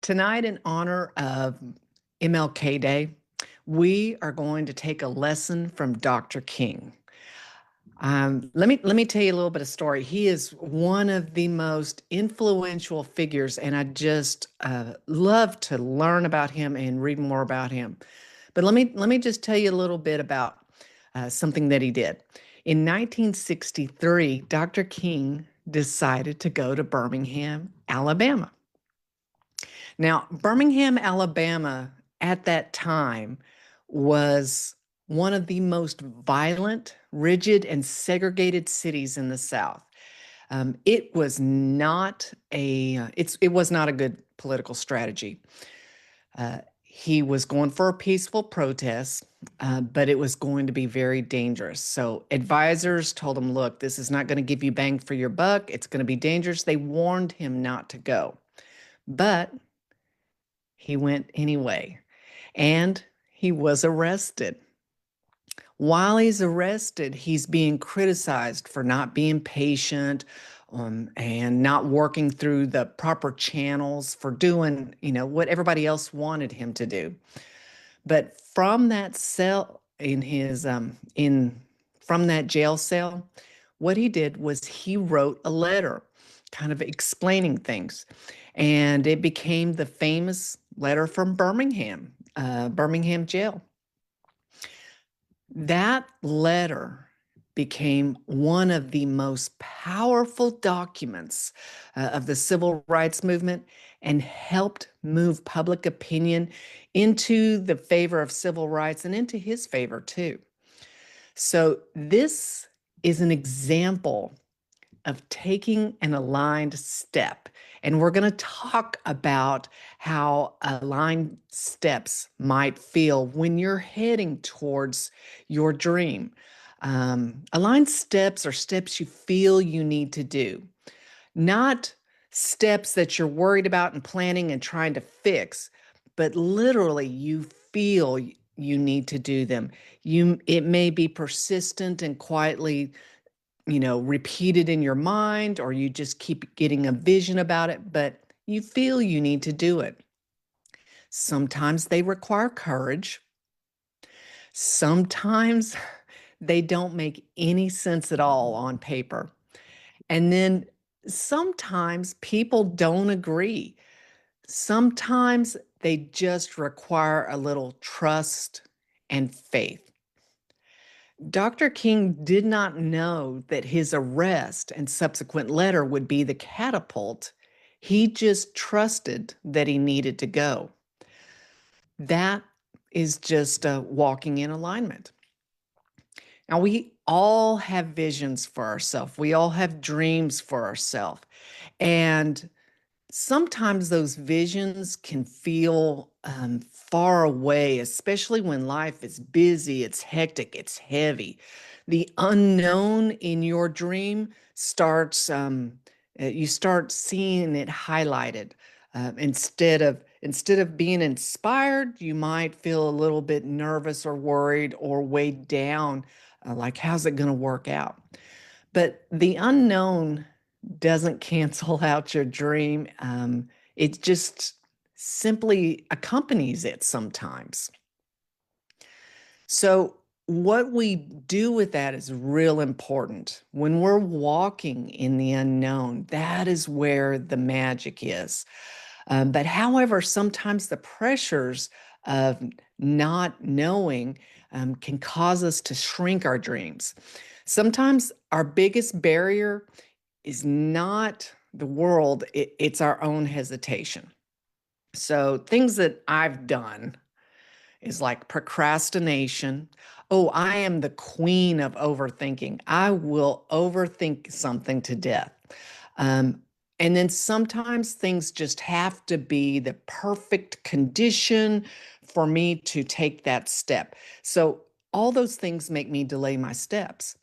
Tonight, in honor of MLK Day, we are going to take a lesson from Dr. King. Let me tell you a little bit of story. He is one of the most influential figures, and I just love to learn about him and read more about him. But let me just tell you a little bit about something that he did. In 1963, Dr. King decided to go to Birmingham, Alabama. Now, Birmingham, Alabama at that time was one of the most violent, rigid, and segregated cities in the South. It was not it was not a good political strategy. He was going for a peaceful protest, but it was going to be very dangerous. So advisors told him, look, this is not going to give you bang for your buck. It's going to be dangerous. They warned him not to go. But he went anyway, and he was arrested. While he's arrested, he's being criticized for not being patient and not working through the proper channels for doing, what everybody else wanted him to do. But from that cell in his from that jail cell, what he did was he wrote a letter kind of explaining things. And it became the famous letter from Birmingham, Birmingham Jail. That letter became one of the most powerful documents of the civil rights movement and helped move public opinion into the favor of civil rights and into his favor too. So this is an example of taking an aligned step. And we're going to talk about how aligned steps might feel when you're heading towards your dream. Aligned steps are steps you feel you need to do, not steps that you're worried about and planning and trying to fix, but literally you feel you need to do them. It may be persistent and quietly repeated in your mind, or you just keep getting a vision about it, but you feel you need to do it. Sometimes they require courage. Sometimes they don't make any sense at all on paper. And then sometimes people don't agree. Sometimes they just require a little trust and faith. Dr. King did not know that his arrest and subsequent letter would be the catapult. He just trusted that he needed to go. That is just walking in alignment. Now, we all have visions for ourselves. We all have dreams for ourselves. And sometimes those visions can feel far away, especially when life is busy, it's hectic, it's heavy. The unknown in your dream starts, you start seeing it highlighted. Instead of being inspired, you might feel a little bit nervous or worried or weighed down, like how's it going to work out? But the unknown doesn't cancel out your dream. It just simply accompanies it sometimes. So what we do with that is real important. When we're walking in the unknown, that is where the magic is. But however, sometimes the pressures of not knowing can cause us to shrink our dreams. Sometimes our biggest barrier is not the world, it's our own hesitation. So things that I've done is like procrastination. Oh, I am the queen of overthinking. I will overthink something to death. And then sometimes things just have to be the perfect condition for me to take that step. So all those things make me delay my steps.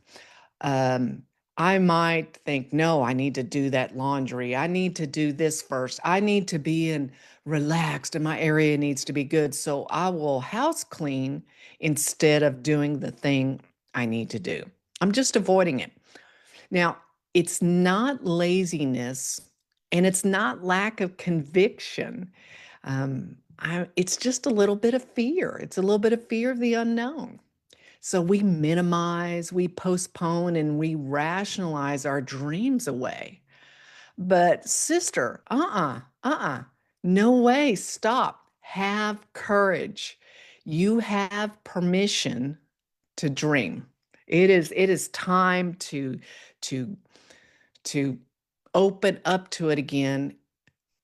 I might think, no, I need to do that laundry. I need to do this first. I need to be relaxed and my area needs to be good. So I will house clean instead of doing the thing I need to do. I'm just avoiding it. Now, it's not laziness and it's not lack of conviction. It's just a little bit of fear. It's a little bit of fear of the unknown. So we minimize, we postpone, and we rationalize our dreams away. But sister, no way, stop. Have courage. You have permission to dream. It is time to to open up to it again,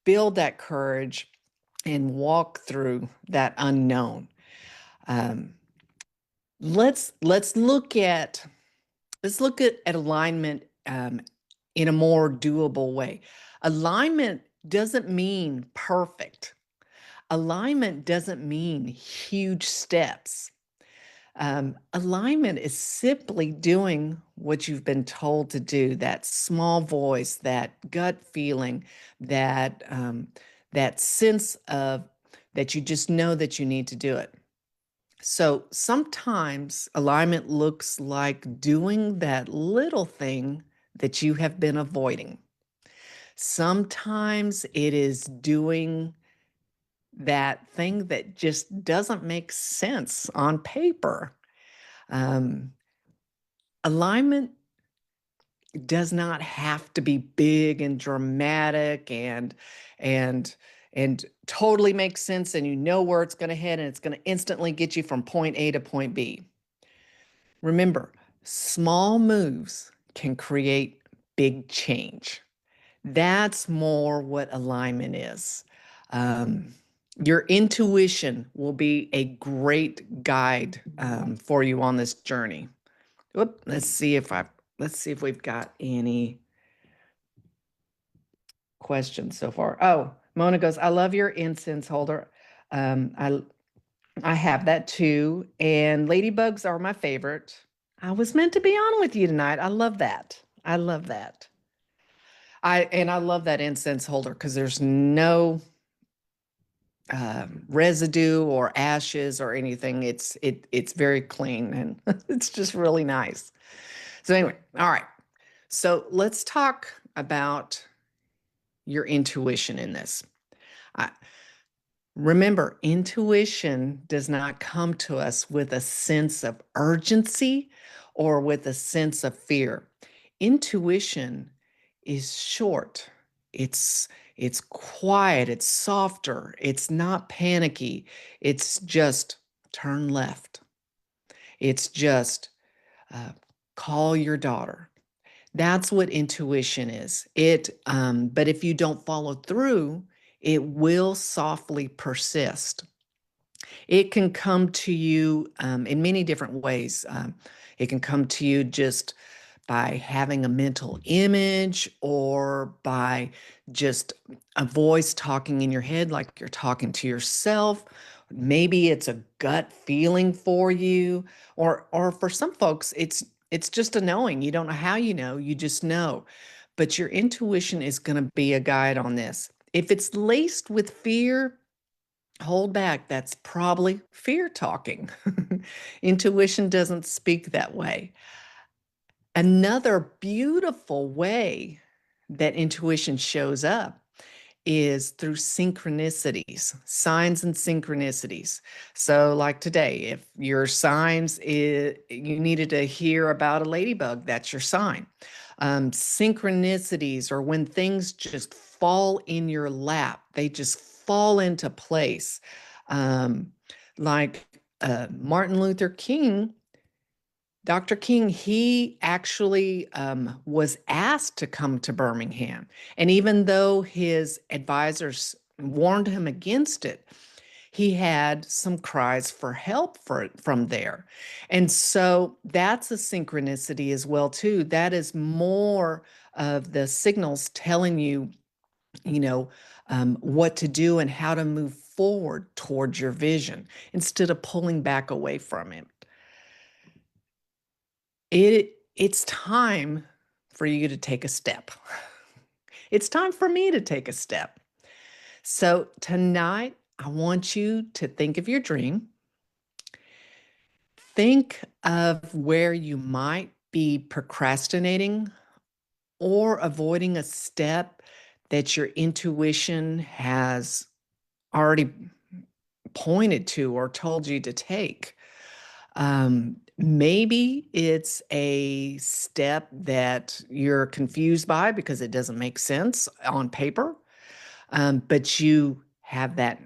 build that courage, and walk through that unknown. Um, let's look at alignment in a more doable way. Alignment doesn't mean perfect. Alignment doesn't mean huge steps. Alignment is simply doing what you've been told to do. That small voice, that gut feeling, that sense of that you just know that you need to do it. So sometimes alignment looks like doing that little thing that you have been avoiding. Sometimes it is doing that thing that just doesn't make sense on paper. Um, Alignment does not have to be big and dramatic and and totally make sense, and you know where it's going to head, and it's going to instantly get you from point A to point B. Remember, small moves can create big change. That's more what alignment is. Um, your intuition will be a great guide for you on this journey. Whoop, let's see if we've got any questions so far. Oh, Mona goes, I love your incense holder. Um, I I have that too. And ladybugs are my favorite. I was meant to be on with you tonight. I love that. I love that. I love that incense holder because there's no residue or ashes or anything. It's very clean and it's just really nice. So anyway, all right. So let's talk about your intuition in this. I, Remember, intuition does not come to us with a sense of urgency or with a sense of fear. Intuition is short. It's quiet, it's softer, it's not panicky. It's just turn left. It's just uh, call your daughter. That's what intuition is. But if you don't follow through, it will softly persist. It can come to you in many different ways. It can come to you just by having a mental image or by just a voice talking in your head like you're talking to yourself. Maybe it's a gut feeling for you, or for some folks, it's just a knowing. You don't know how you know, you just know. But your intuition is going to be a guide on this. If it's laced with fear, hold back. That's probably fear talking. Intuition doesn't speak that way. Another beautiful way that intuition shows up is through synchronicities, signs and synchronicities. So, like today, if your signs is you needed to hear about a ladybug, that's your sign. Synchronicities are when things just fall in your lap, they just fall into place. Um, like Martin Luther King, Dr. King, he actually was asked to come to Birmingham. And even though his advisors warned him against it, he had some cries for help from there. And so that's a synchronicity as well, too. That is more of the signals telling you, you know, what to do and how to move forward towards your vision instead of pulling back away from it. It's time for you to take a step. It's time for me to take a step. So tonight, I want you to think of your dream. Think of where you might be procrastinating or avoiding a step that your intuition has already pointed to or told you to take. Maybe it's a step that you're confused by because it doesn't make sense on paper, but you have that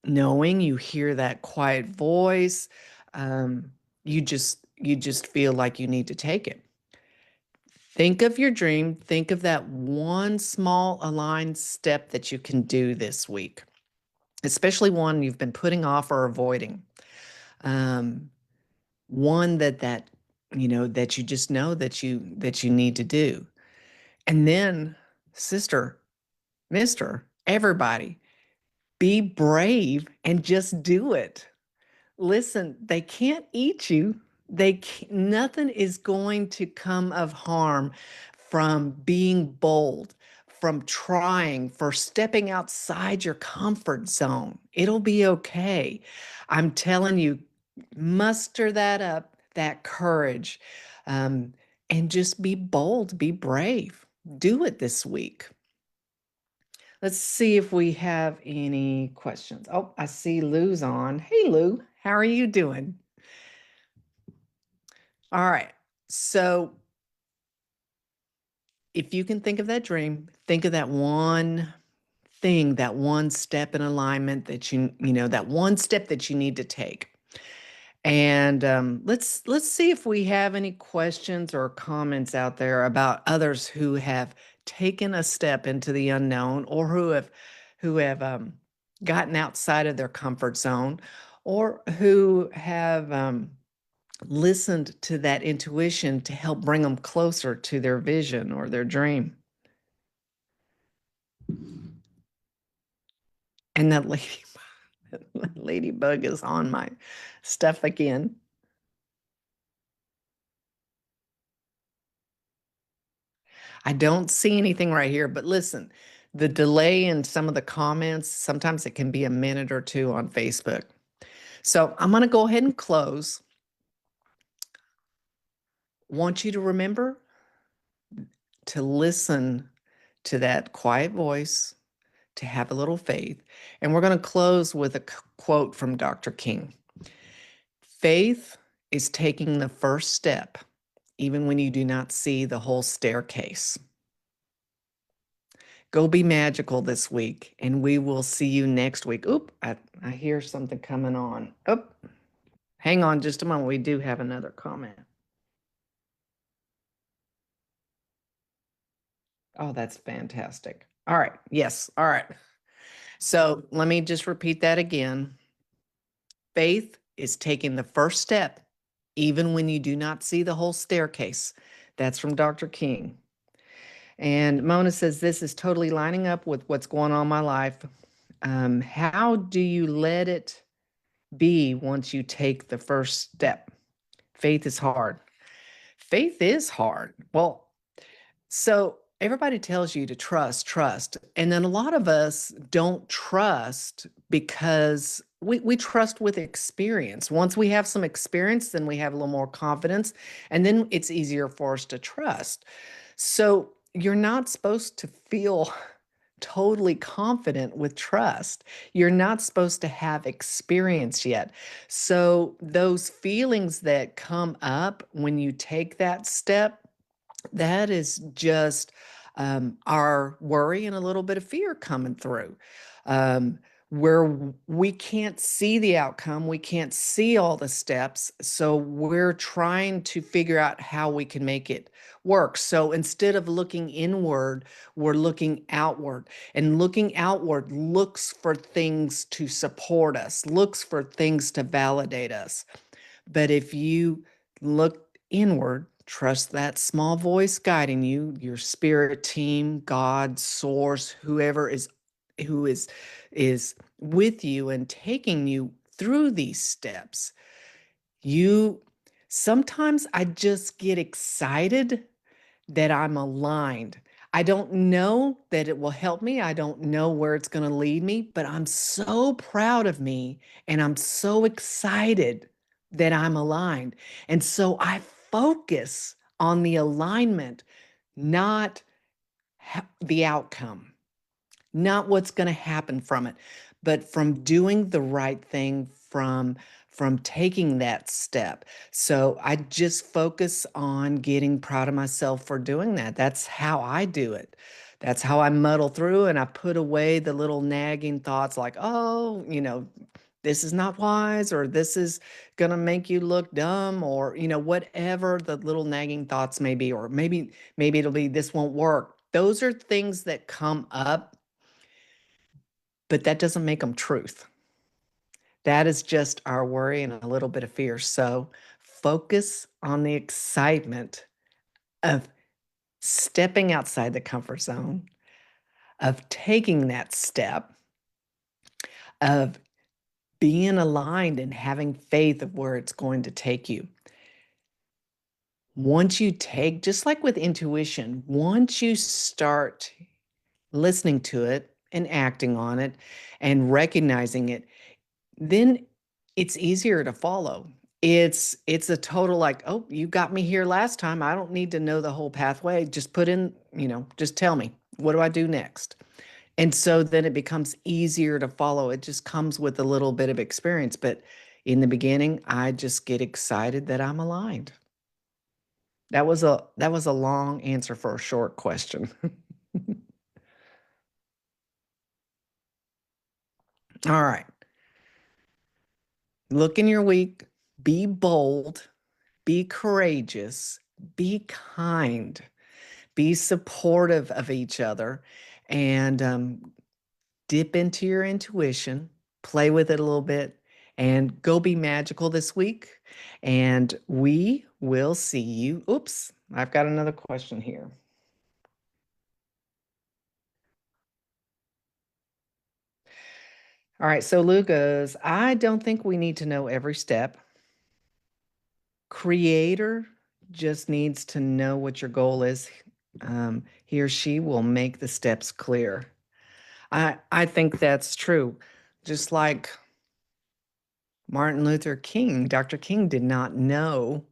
knowing, you hear that quiet voice, um, you just feel like you need to take it. Think of your dream. Think of that one small aligned step that you can do this week, especially one you've been putting off or avoiding. Um, one that you just know that you need to do. And then, sister, mister, everybody, be brave and just do it. Listen, they can't eat you. Nothing is going to come of harm from being bold, from trying, for stepping outside your comfort zone. It'll be okay. I'm telling you, muster that up, that courage, um, and just be bold, be brave. Do it this week. Let's see if we have any questions. Oh, I see Lou's on. Hey, Lou, how are you doing? All right. So, if you can think of that dream, think of that one thing, that one step in alignment that one step that you need to take. And let's see if we have any questions or comments out there about others who have taken a step into the unknown, or who have gotten outside of their comfort zone, or who have listened to that intuition to help bring them closer to their vision or their dream. And that ladybug is on my stuff again. I don't see anything right here, but listen, the delay in some of the comments, sometimes it can be a minute or two on Facebook. So I'm going to go ahead and close. Want you to remember to listen to that quiet voice, to have a little faith. And we're going to close with a quote from Dr. King. Faith is taking the first step, even when you do not see the whole staircase. Go be magical this week, and we will see you next week. Oop, I hear something coming on. Oop, hang on just a moment. We do have another comment. Oh, that's fantastic. All right. Yes. All right. So let me just repeat that again. Faith is taking the first step, even when you do not see the whole staircase. That's from Dr. King. And Mona says, this is totally lining up with what's going on in my life. How do you let it be once you take the first step? Faith is hard. Faith is hard. Well, so everybody tells you to trust. And then a lot of us don't trust because we trust with experience. Once we have some experience, then we have a little more confidence, and then it's easier for us to trust. So you're not supposed to feel totally confident with trust. You're not supposed to have experience yet. So those feelings that come up when you take that step, that is just our worry and a little bit of fear coming through. Where we can't see the outcome, we can't see all the steps. So we're trying to figure out how we can make it work. So instead of looking inward, we're looking outward. And looking outward looks for things to support us, looks for things to validate us. But if you look inward, trust that small voice guiding you, your spirit team, God, source, who is with you and taking you through these steps. You Sometimes I just get excited that I'm aligned. I don't know that it will help me. I don't know where it's going to lead me, but I'm so proud of me and I'm so excited that I'm aligned. And so I focus on the alignment, not the outcome, not what's going to happen from it, but from doing the right thing, from taking that step. So I just focus on getting proud of myself for doing that. That's how I do it. That's how I muddle through, and I put away the little nagging thoughts like, oh, this is not wise, or this is going to make you look dumb, or, whatever the little nagging thoughts may be, or maybe it'll be, this won't work. Those are things that come up, but that doesn't make them truth. That is just our worry and a little bit of fear. So focus on the excitement of stepping outside the comfort zone, of taking that step, of being aligned and having faith of where it's going to take you. Once you take, just like with intuition, once you start listening to it and acting on it and recognizing it, then it's easier to follow. It's a total like, oh, you got me here last time. I don't need to know the whole pathway. Just put in, just tell me, what do I do next? And so then it becomes easier to follow. It just comes with a little bit of experience. But in the beginning, I just get excited that I'm aligned. That was a long answer for a short question. All right. Look in your week, be bold, be courageous, be kind, be supportive of each other, and dip into your intuition, play with it a little bit, and go be magical this week. And we will see you. Oops, I've got another question here. All right, so Lou goes, I don't think we need to know every step. Creator just needs to know what your goal is. He or she will make the steps clear. I think that's true. Just like Martin Luther King, Dr. King did not know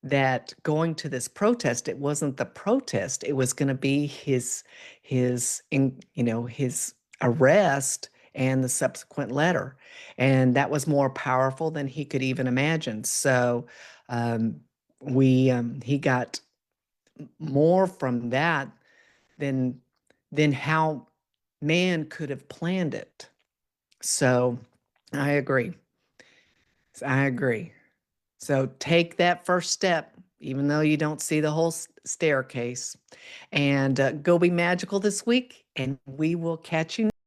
that going to this protest, it wasn't the protest, it was going to be his arrest and the subsequent letter. And that was more powerful than he could even imagine. So um, he got more from that than how man could have planned it. So I agree. I agree. So take that first step, even though you don't see the whole staircase, and go be magical this week. And we will catch you